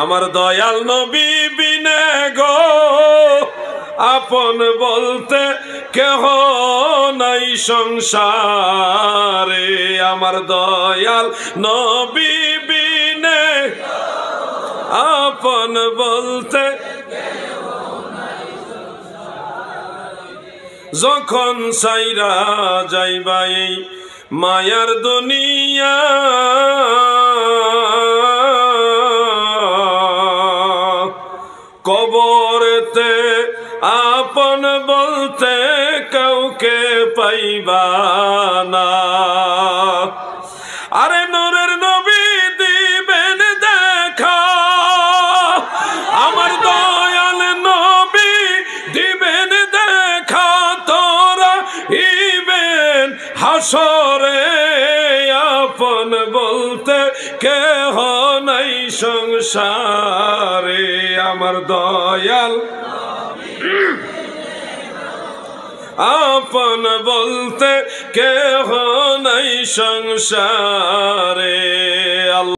আমার দয়াল নবী বিনে গো আপন বলতে কেহ নাই সংসারে। আমার দয়াল নবী বিনে আপন বলতে যখন সাইরা যাইবা এই মায়ার দুনিয়া কবরেতে আপন বলতে কাউকে পাইবা না। আরে নূরের নবী দিবেন দেখা আমার দয়াল নবী দিবেন দেখা তোরা ইবেন হাসরে আপন বলতে কেহ নাই সংসারে। আমার দয়াল আপন বলতে কেহ নাই সংসার